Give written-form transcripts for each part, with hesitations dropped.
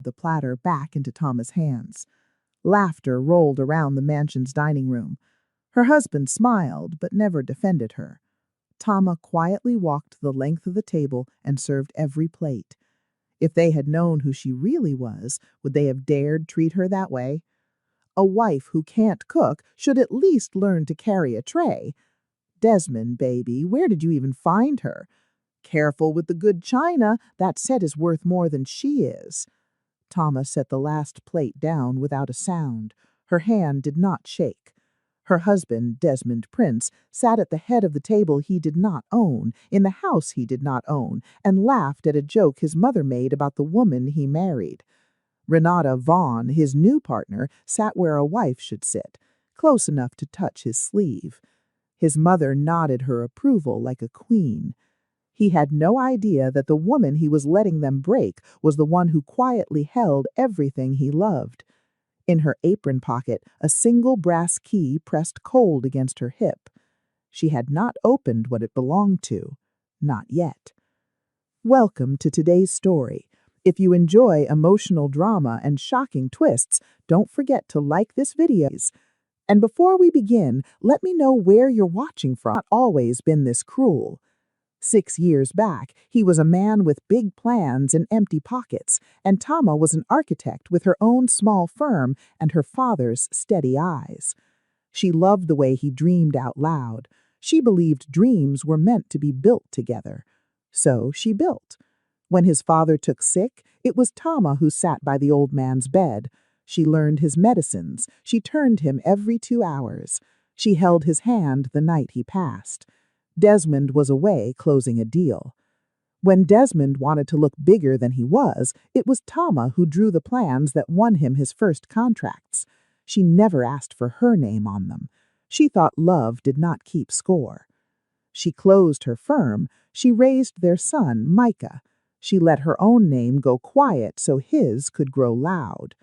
The platter back into Tama's hands. Laughter rolled around the mansion's dining room. Her husband smiled, but never defended her. Tama quietly walked the length of the table and served every plate. If they had known who she really was, would they have dared treat her that way? A wife who can't cook should at least learn to carry a tray. Desmond, baby, where did you even find her? Careful with the good china, that set is worth more than she is. Tama set the last plate down without a sound. Her hand did not shake. Her husband, Desmond Prince, sat at the head of the table he did not own, in the house he did not own, and laughed at a joke his mother made about the woman he married. Renata Vaughn, his new partner, sat where a wife should sit, close enough to touch his sleeve. His mother nodded her approval like a queen. He had no idea that the woman he was letting them break was the one who quietly held everything he loved. In her apron pocket, a single brass key pressed cold against her hip. She had not opened what it belonged to. Not yet. Welcome to today's story. If you enjoy emotional drama and shocking twists, don't forget to like this video. And before we begin, let me know where you're watching from. Not always been this cruel. 6 years back, he was a man with big plans and empty pockets, and Tama was an architect with her own small firm and her father's steady eyes. She loved the way he dreamed out loud. She believed dreams were meant to be built together. So she built. When his father took sick, it was Tama who sat by the old man's bed. She learned his medicines. She turned him every 2 hours. She held his hand the night he passed. Desmond was away closing a deal. When Desmond wanted to look bigger than he was, it was Tama who drew the plans that won him his first contracts. She never asked for her name on them. She thought love did not keep score. She closed her firm. She raised their son, Micah. She let her own name go quiet so his could grow loud.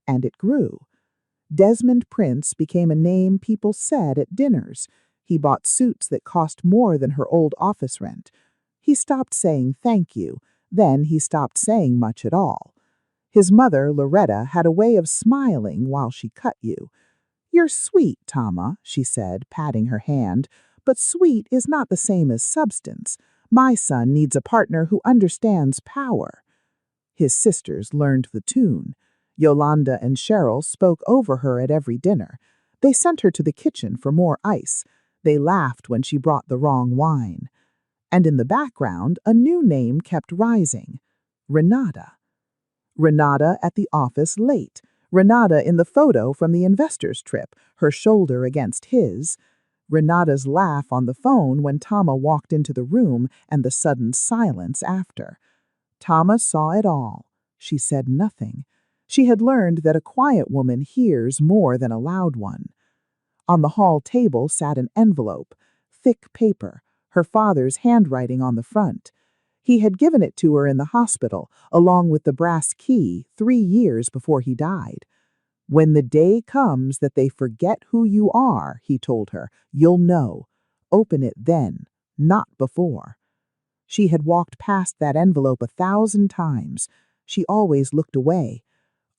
And it grew. Desmond Prince became a name people said at dinners. He bought suits that cost more than her old office rent. He stopped saying thank you. Then he stopped saying much at all. His mother, Loretta, had a way of smiling while she cut you. "You're sweet, Tama," she said, patting her hand, "but sweet is not the same as substance. My son needs a partner who understands power." His sisters learned the tune. Yolanda and Cheryl spoke over her at every dinner. They sent her to the kitchen for more ice. They laughed when she brought the wrong wine. And in the background, a new name kept rising. Renata. Renata at the office late. Renata in the photo from the investors' trip, her shoulder against his. Renata's laugh on the phone when Tama walked into the room and the sudden silence after. Tama saw it all. She said nothing. She had learned that a quiet woman hears more than a loud one. On the hall table sat an envelope, thick paper, her father's handwriting on the front. He had given it to her in the hospital, along with the brass key, 3 years before he died. "When the day comes that they forget who you are," he told her, "you'll know. Open it then, not before." She had walked past that envelope 1,000 times. She always looked away.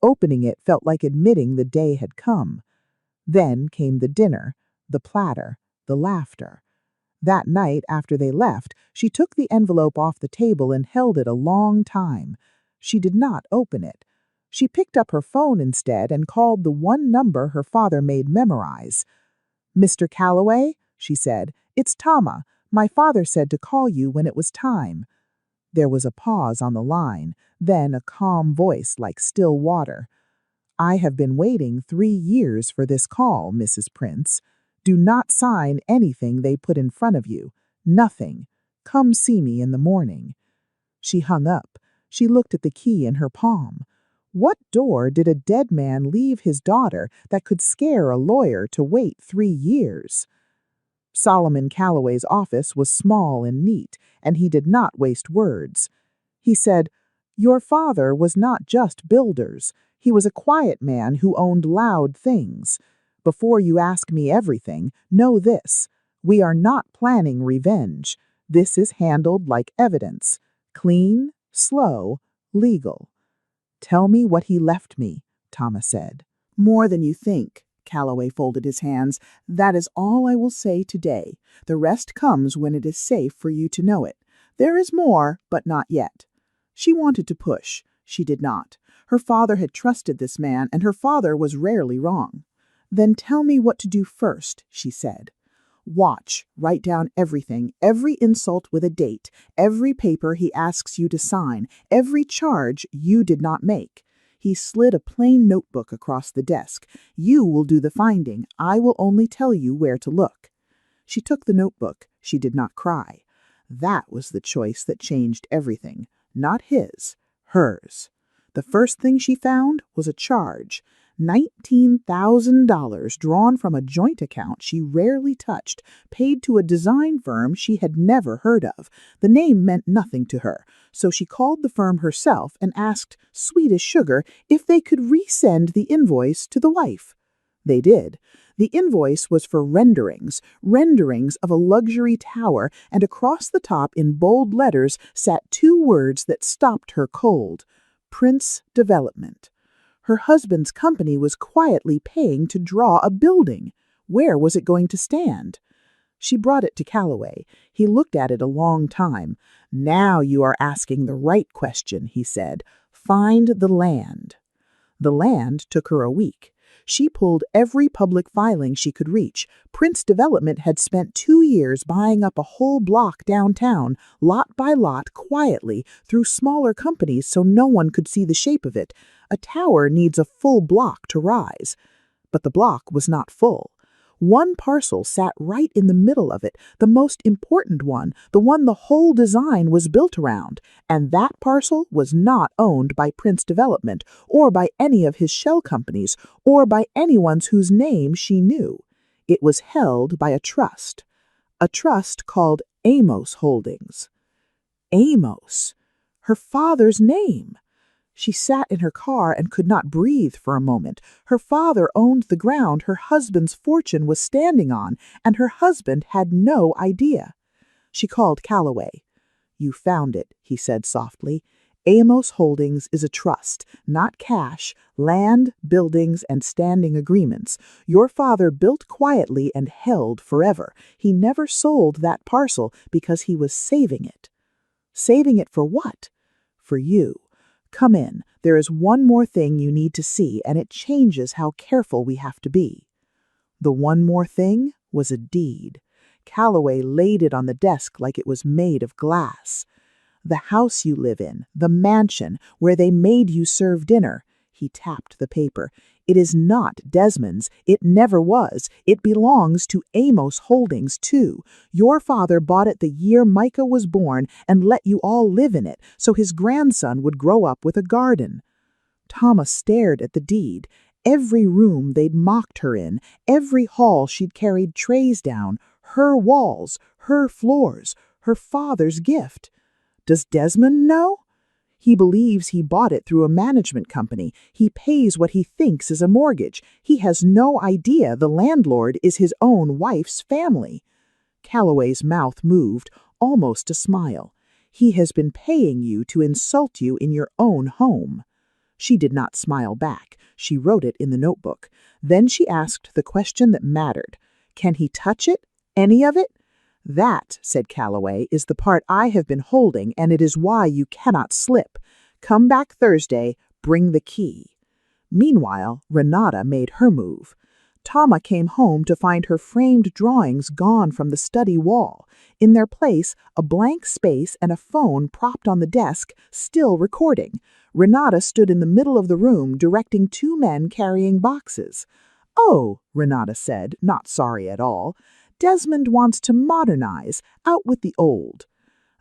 Opening it felt like admitting the day had come. Then came the dinner, the platter, the laughter. That night, after they left, she took the envelope off the table and held it a long time. She did not open it. She picked up her phone instead and called the one number her father made memorize. "Mr. Calloway," she said, "it's Tama. My father said to call you when it was time." There was a pause on the line, then a calm voice like still water. "I have been waiting 3 years for this call, Mrs. Prince. Do not sign anything they put in front of you. Nothing. Come see me in the morning." She hung up. She looked at the key in her palm. What door did a dead man leave his daughter that could scare a lawyer to wait 3 years? Solomon Calloway's office was small and neat, and he did not waste words. He said, "Your father was not just builders. He was a quiet man who owned loud things. Before you ask me everything, know this. We are not planning revenge. This is handled like evidence. Clean, slow, legal." Tell me what he left me, Thomas said. More than you think. Calloway folded his hands. That is all I will say today. The rest comes when it is safe for you to know it. There is more, but not yet. She wanted to push. She did not. Her father had trusted this man, and her father was rarely wrong. Then tell me what to do first, she said. Watch, write down everything, every insult with a date, every paper he asks you to sign, every charge you did not make. He slid a plain notebook across the desk. You will do the finding. I will only tell you where to look. She took the notebook. She did not cry. That was the choice that changed everything. Not his, hers. The first thing she found was a charge. $19,000 drawn from a joint account she rarely touched, paid to a design firm she had never heard of. The name meant nothing to her, so she called the firm herself and asked, sweet as sugar, if they could resend the invoice to the wife. They did. The invoice was for renderings of a luxury tower, and across the top in bold letters sat two words that stopped her cold. Prince Development. Her husband's company was quietly paying to draw a building. Where was it going to stand? She brought it to Calloway. He looked at it a long time. Now you are asking the right question, he said. Find the land. The land took her a week. She pulled every public filing she could reach. Prince Development had spent 2 years buying up a whole block downtown, lot by lot, quietly, through smaller companies so no one could see the shape of it. A tower needs a full block to rise. But the block was not full. One parcel sat right in the middle of it, the most important one, the one the whole design was built around. And that parcel was not owned by Prince Development, or by any of his shell companies, or by anyone whose name she knew. It was held by a trust called Amos Holdings. Amos. Her father's name. She sat in her car and could not breathe for a moment. Her father owned the ground her husband's fortune was standing on, and her husband had no idea. She called Calloway. You found it, he said softly. Amos Holdings is a trust, not cash, land, buildings, and standing agreements. Your father built quietly and held forever. He never sold that parcel because he was saving it. Saving it for what? For you. Come in. There is one more thing you need to see, and it changes how careful we have to be. The one more thing was a deed. Calloway laid it on the desk like it was made of glass. The house you live in, the mansion where they made you serve dinner. He tapped the paper. It is not Desmond's. It never was. It belongs to Amos Holdings, too. Your father bought it the year Micah was born and let you all live in it, so his grandson would grow up with a garden. Thomas stared at the deed. Every room they'd mocked her in, every hall she'd carried trays down, her walls, her floors, her father's gift. Does Desmond know? He believes he bought it through a management company. He pays what he thinks is a mortgage. He has no idea the landlord is his own wife's family. Calloway's mouth moved, almost a smile. He has been paying you to insult you in your own home. She did not smile back. She wrote it in the notebook. Then she asked the question that mattered. Can he touch it? Any of it? That, said Calloway, is the part I have been holding, and it is why you cannot slip. Come back Thursday, bring the key. Meanwhile, Renata made her move. Tama came home to find her framed drawings gone from the study wall. In their place, a blank space and a phone propped on the desk, still recording. Renata stood in the middle of the room, directing 2 men carrying boxes. Oh, Renata said, not sorry at all. Desmond wants to modernize, out with the old.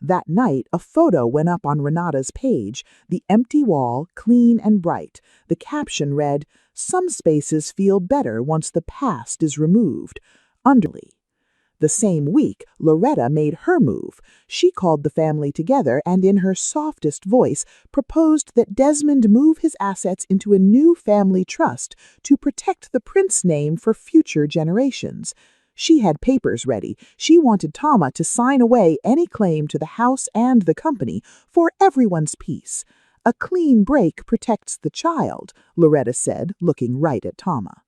That night, a photo went up on Renata's page, the empty wall, clean and bright. The caption read, "Some spaces feel better once the past is removed." Underly. The same week, Loretta made her move. She called the family together and in her softest voice proposed that Desmond move his assets into a new family trust to protect the Prince name for future generations. She had papers ready. She wanted Tama to sign away any claim to the house and the company for everyone's peace. A clean break protects the child, Loretta said, looking right at Tama.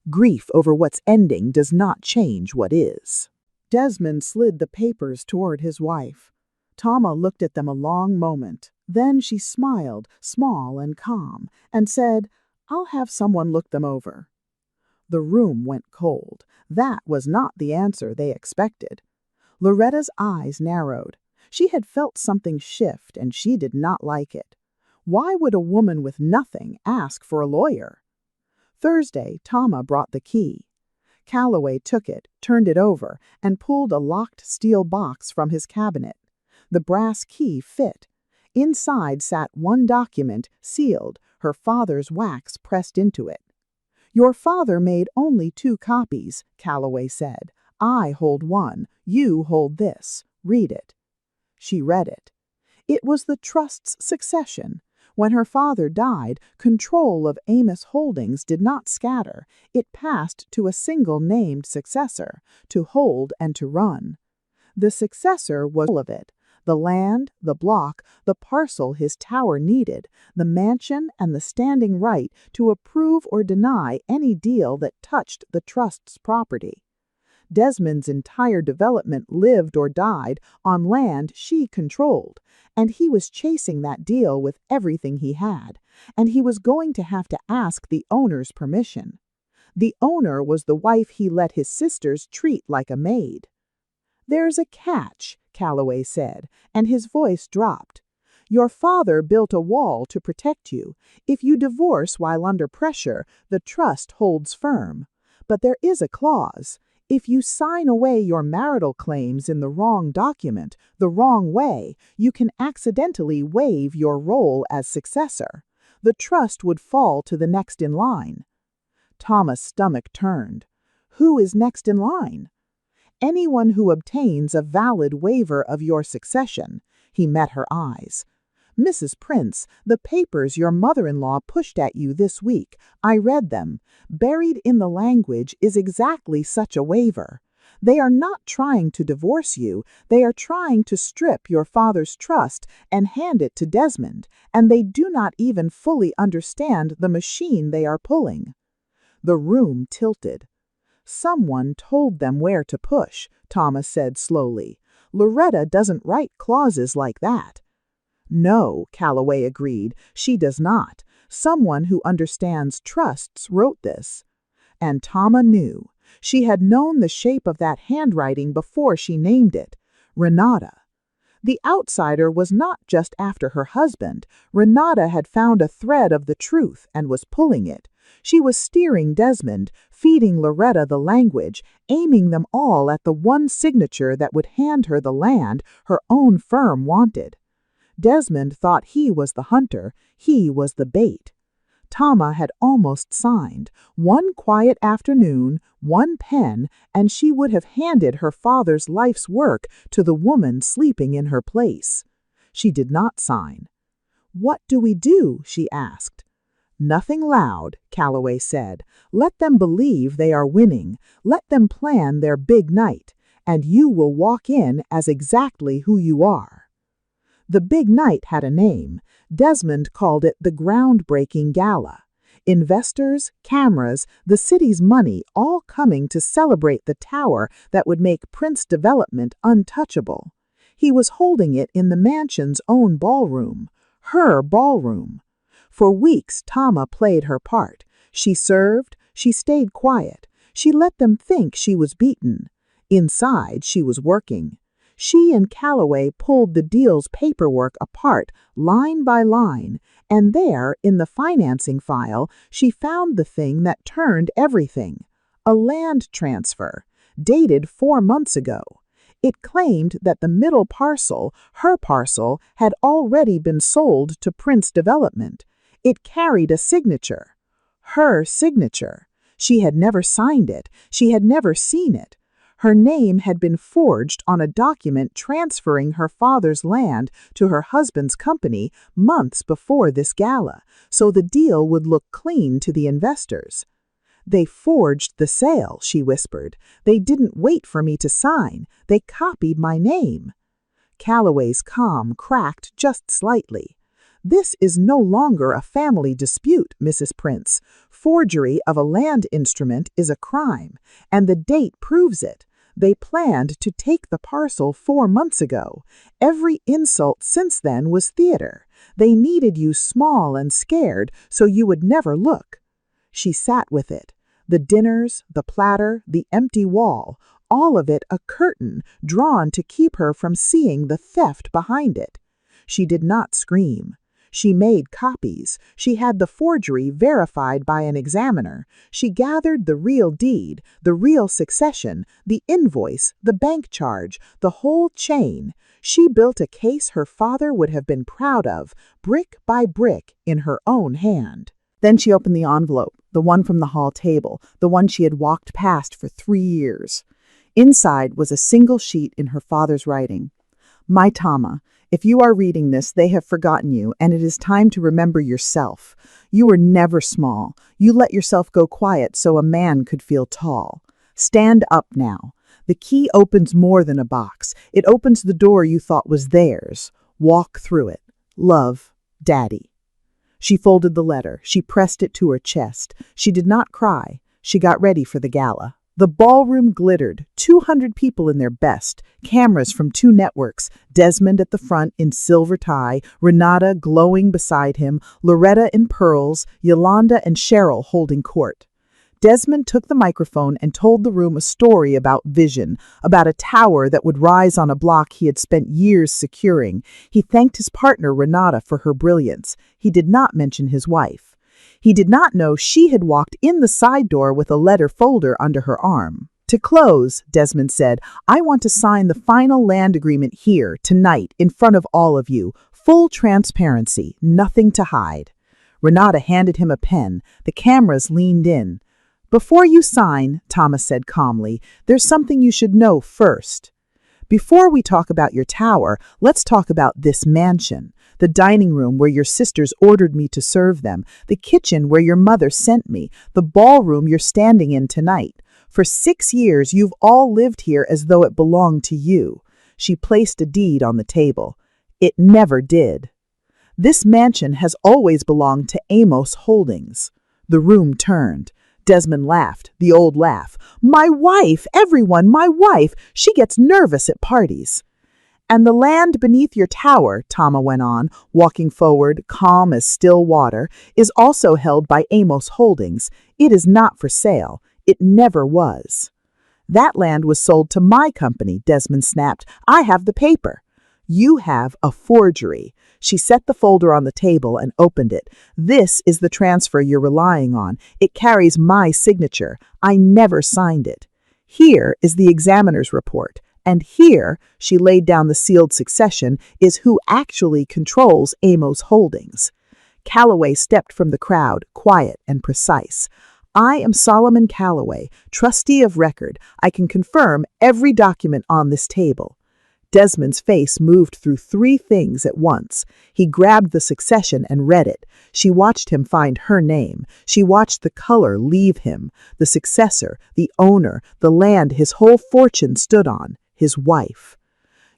Grief over what's ending does not change what is. Desmond slid the papers toward his wife. Tama looked at them a long moment. Then she smiled, small and calm, and said, "I'll have someone look them over." The room went cold. That was not the answer they expected. Loretta's eyes narrowed. She had felt something shift, and she did not like it. Why would a woman with nothing ask for a lawyer? Thursday, Tama brought the key. Calloway took it, turned it over, and pulled a locked steel box from his cabinet. The brass key fit. Inside sat one document, sealed, her father's wax pressed into it. "Your father made only 2 copies," Calloway said. "I hold one. You hold this. Read it." She read it. It was the trust's succession. When her father died, control of Amos Holdings did not scatter. It passed to a single named successor, to hold and to run. The successor was all of it. The land, the block, the parcel his tower needed, the mansion, and the standing right to approve or deny any deal that touched the trust's property. Desmond's entire development lived or died on land she controlled, and he was chasing that deal with everything he had, and he was going to have to ask the owner's permission. The owner was the wife he let his sisters treat like a maid. "There's a catch," Calloway said, and his voice dropped. "Your father built a wall to protect you. If you divorce while under pressure, the trust holds firm. But there is a clause. If you sign away your marital claims in the wrong document, the wrong way, you can accidentally waive your role as successor. The trust would fall to the next in line." Thomas' stomach turned. "Who is next in line?" "Anyone who obtains a valid waiver of your succession." He met her eyes. "Mrs. Prince, the papers your mother-in-law pushed at you this week, I read them. Buried in the language is exactly such a waiver. They are not trying to divorce you, they are trying to strip your father's trust and hand it to Desmond, and they do not even fully understand the machine they are pulling." The room tilted. "Someone told them where to push," Thomas said slowly. "Loretta doesn't write clauses like that." "No," Calloway agreed, "she does not. Someone who understands trusts wrote this." And Tama knew. She had known the shape of that handwriting before she named it. Renata. The outsider was not just after her husband. Renata had found a thread of the truth and was pulling it. She was steering Desmond, feeding Loretta the language, aiming them all at the one signature that would hand her the land her own firm wanted. Desmond thought he was the hunter, he was the bait. Tama had almost signed. One quiet afternoon, one pen, and she would have handed her father's life's work to the woman sleeping in her place. She did not sign. "What do we do?" she asked. "Nothing loud," Calloway said. "Let them believe they are winning. Let them plan their big night, and you will walk in as exactly who you are." The big night had a name. Desmond called it the groundbreaking gala. Investors, cameras, the city's money all coming to celebrate the tower that would make Prince Development untouchable. He was holding it in the mansion's own ballroom, her ballroom. For weeks, Tama played her part. She served, she stayed quiet, she let them think she was beaten. Inside, she was working. She and Calloway pulled the deal's paperwork apart, line by line, and there, in the financing file, she found the thing that turned everything. A land transfer, dated 4 months ago. It claimed that the middle parcel, her parcel, had already been sold to Prince Development. It carried a signature. Her signature. She had never signed it. She had never seen it. Her name had been forged on a document transferring her father's land to her husband's company months before this gala, so the deal would look clean to the investors. "They forged the sale," she whispered. "They didn't wait for me to sign. They copied my name." Calloway's calm cracked just slightly. This is no longer a family dispute, Mrs. Prince. Forgery of a land instrument is a crime, and the date proves it. They planned to take the parcel 4 months ago. Every insult since then was theater. They needed you small and scared so you would never look. She sat with it. The dinners, the platter, the empty wall, all of it a curtain drawn to keep her from seeing the theft behind it. She did not scream. She made copies. She had the forgery verified by an examiner. She gathered the real deed, the real succession, the invoice, the bank charge, the whole chain. She built a case her father would have been proud of, brick by brick, in her own hand. Then she opened the envelope, the one from the hall table, the one she had walked past for 3 years. Inside was a single sheet in her father's writing. My Tama, if you are reading this, they have forgotten you, and it is time to remember yourself. You were never small. You let yourself go quiet so a man could feel tall. Stand up now. The key opens more than a box. It opens the door you thought was theirs. Walk through it. Love, Daddy. She folded the letter. She pressed it to her chest. She did not cry. She got ready for the gala. The ballroom glittered, 200 people in their best, cameras from 2 networks, Desmond at the front in silver tie, Renata glowing beside him, Loretta in pearls, Yolanda and Cheryl holding court. Desmond took the microphone and told the room a story about vision, about a tower that would rise on a block he had spent years securing. He thanked his partner Renata for her brilliance. He did not mention his wife. He did not know she had walked in the side door with a letter folder under her arm. To close, Desmond said, I want to sign the final land agreement here, tonight, in front of all of you. Full transparency, nothing to hide. Renata handed him a pen. The cameras leaned in. Before you sign, Thomas said calmly, there's something you should know first. Before we talk about your tower, let's talk about this mansion. The dining room where your sisters ordered me to serve them, the kitchen where your mother sent me, the ballroom you're standing in tonight. For 6 years, you've all lived here as though it belonged to you. She placed a deed on the table. It never did. This mansion has always belonged to Amos Holdings. The room turned. Desmond laughed, the old laugh. My wife, everyone, my wife. She gets nervous at parties. And the land beneath your tower, Tama went on, walking forward, calm as still water, is also held by Amos Holdings. It is not for sale. It never was. That land was sold to my company, Desmond snapped. I have the paper. You have a forgery. She set the folder on the table and opened it. This is the transfer you're relying on. It carries my signature. I never signed it. Here is the examiner's report. And here, she laid down the sealed succession, is who actually controls Amos Holdings. Calloway stepped from the crowd, quiet and precise. I am Solomon Calloway, trustee of record. I can confirm every document on this table. Desmond's face moved through 3 things at once. He grabbed the succession and read it. She watched him find her name. She watched the color leave him. The successor, the owner, the land his whole fortune stood on, his wife.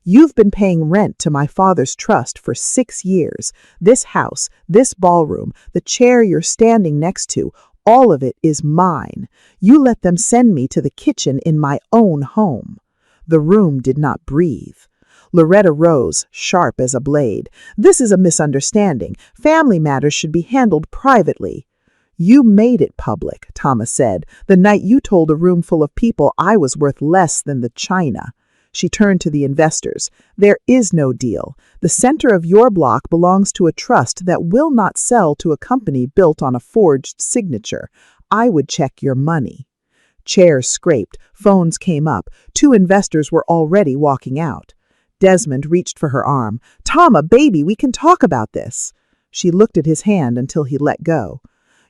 You've been paying rent to my father's trust for 6 years. This house, this ballroom, the chair you're standing next to, all of it is mine. You let them send me to the kitchen in my own home. The room did not breathe. Loretta rose, sharp as a blade. This is a misunderstanding. Family matters should be handled privately. You made it public, Thomas said, the night you told a room full of people I was worth less than the china. She turned to the investors. There is no deal. The center of your block belongs to a trust that will not sell to a company built on a forged signature. I would check your money. Chairs scraped, phones came up. 2 investors were already walking out. Desmond reached for her arm. Tama, baby, we can talk about this. She looked at his hand until he let go.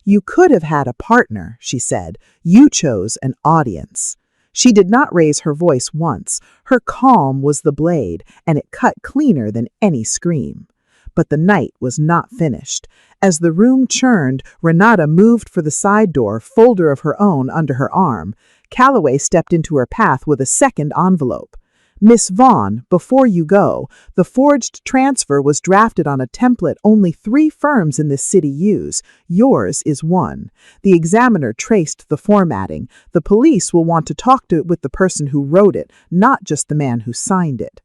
You could have had a partner, she said. You chose an audience. She did not raise her voice once. Her calm was the blade, and it cut cleaner than any scream. But the night was not finished. As the room churned, Renata moved for the side door, folder of her own under her arm. Calloway stepped into her path with a second envelope. Miss Vaughn, before you go, the forged transfer was drafted on a template only 3 firms in this city use. Yours is one. The examiner traced the formatting. The police will want to talk with the person who wrote it, not just the man who signed it.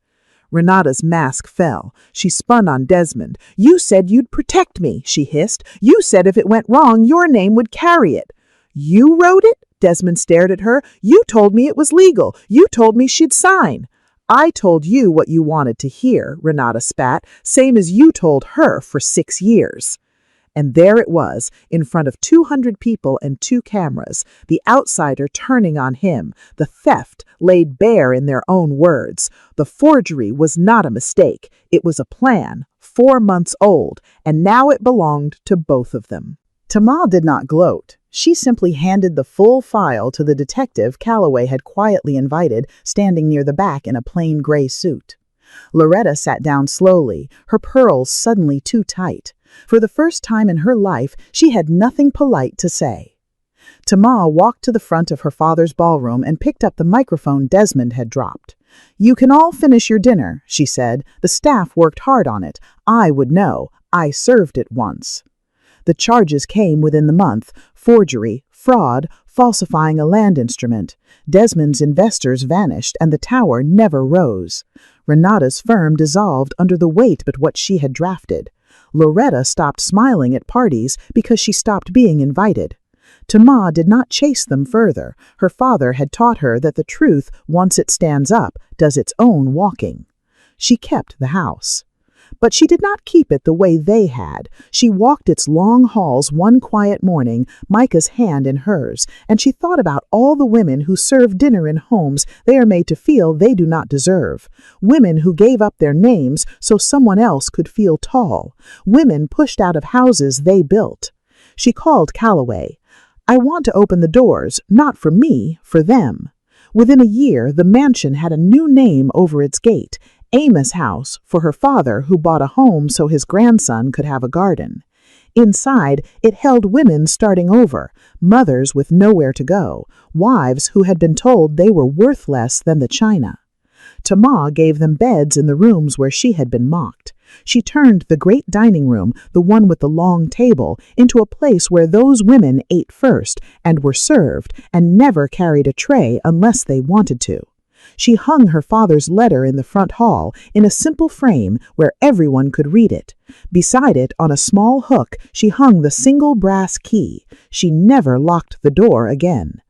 Renata's mask fell. She spun on Desmond. You said you'd protect me, she hissed. You said if it went wrong, your name would carry it. You wrote it? Desmond stared at her. You told me it was legal. You told me she'd sign. I told you what you wanted to hear, Renata spat, same as you told her for 6 years. And there it was, in front of 200 people and 2 cameras, the outsider turning on him, the theft laid bare in their own words. The forgery was not a mistake. It was a plan, 4 months old, and now it belonged to both of them. Tama did not gloat. She simply handed the full file to the detective Calloway had quietly invited, standing near the back in a plain gray suit. Loretta sat down slowly, her pearls suddenly too tight. For the first time in her life, she had nothing polite to say. Tama walked to the front of her father's ballroom and picked up the microphone Desmond had dropped. You can all finish your dinner, she said. The staff worked hard on it. I would know. I served it once. The charges came within the month: forgery, fraud, falsifying a land instrument. Desmond's investors vanished and the tower never rose. Renata's firm dissolved under the weight of what she had drafted. Loretta stopped smiling at parties because she stopped being invited. Tama did not chase them further. Her father had taught her that the truth, once it stands up, does its own walking. She kept the house. But she did not keep it the way they had. She walked its long halls one quiet morning, Micah's hand in hers, and she thought about all the women who serve dinner in homes they are made to feel they do not deserve. Women who gave up their names so someone else could feel tall. Women pushed out of houses they built. She called Calloway. I want to open the doors, not for me, for them. Within a year, the mansion had a new name over its gate. Amos House, for her father who bought a home so his grandson could have a garden. Inside, it held women starting over, mothers with nowhere to go, wives who had been told they were worth less than the china. Tama gave them beds in the rooms where she had been mocked. She turned the great dining room, the one with the long table, into a place where those women ate first and were served and never carried a tray unless they wanted to. She hung her father's letter in the front hall in a simple frame where everyone could read it. Beside it, on a small hook, she hung the single brass key. She never locked the door again.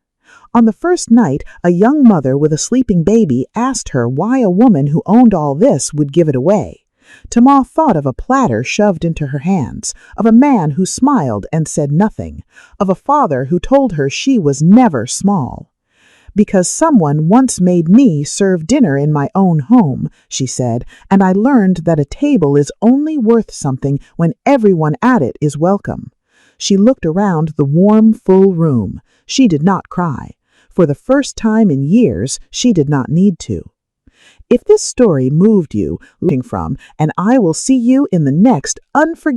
On the first night, a young mother with a sleeping baby asked her why a woman who owned all this would give it away. Tama thought of a platter shoved into her hands, of a man who smiled and said nothing, of a father who told her she was never small. Because someone once made me serve dinner in my own home, she said, and I learned that a table is only worth something when everyone at it is welcome. She looked around the warm, full room. She did not cry. For the first time in years, she did not need to. If this story moved you, looking from, and I will see you in the next unforgettable